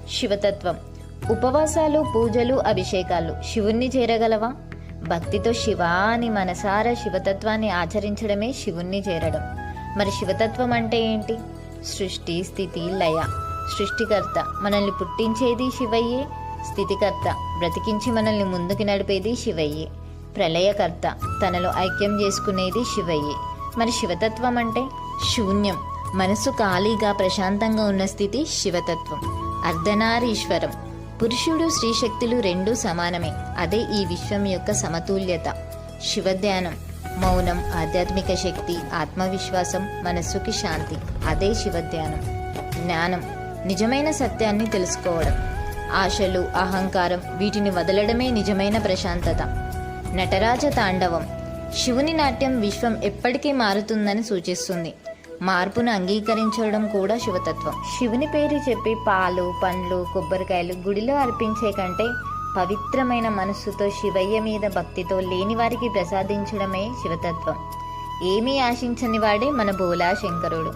శివతత్వం. ఉపవాసాలు, పూజలు, అభిషేకాలు శివుణ్ణి చేరగలవా? భక్తితో శివా అని మనసారా శివతత్వాన్ని ఆచరించడమే శివుణ్ణి చేరడం. మరి శివతత్వం అంటే ఏంటి? సృష్టి, స్థితి, లయ. సృష్టికర్త, మనల్ని పుట్టించేది శివయ్యే. స్థితికర్త, బ్రతికించి మనల్ని ముందుకు నడిపేది శివయ్యే. ప్రళయకర్త, తనలో ఐక్యం చేసుకునేది శివయ్యే. మరి శివతత్వం అంటే శూన్యం, మనసు ఖాళీగా ప్రశాంతంగా ఉన్న స్థితి శివతత్వం. అర్ధనారీశ్వరం, పురుషుడు స్త్రీశక్తులు రెండూ సమానమే. అదే ఈ విశ్వం యొక్క సమతుల్యత. శివధ్యానం, మౌనం, ఆధ్యాత్మిక శక్తి, ఆత్మవిశ్వాసం, మనస్సుకి శాంతి. అదే శివధ్యానం. జ్ఞానం, నిజమైన సత్యాన్ని తెలుసుకోవడం. ఆశలు, అహంకారం వీటిని వదలడమే నిజమైన ప్రశాంతత. నటరాజ తాండవం, శివుని నాట్యం విశ్వం ఎప్పటికీ మారుతుందని సూచిస్తుంది. మార్పును అంగీకరించడం కూడా శివతత్వం. శివుని పేరు చెప్పి పాలు, పండ్లు, కొబ్బరికాయలు గుడిలో అర్పించే కంటే పవిత్రమైన మనస్సుతో శివయ్య మీద భక్తితో లేని వారికి ప్రసాదించడమే శివతత్వం. ఏమీ ఆశించని వాడే మన భోలా శంకరుడు.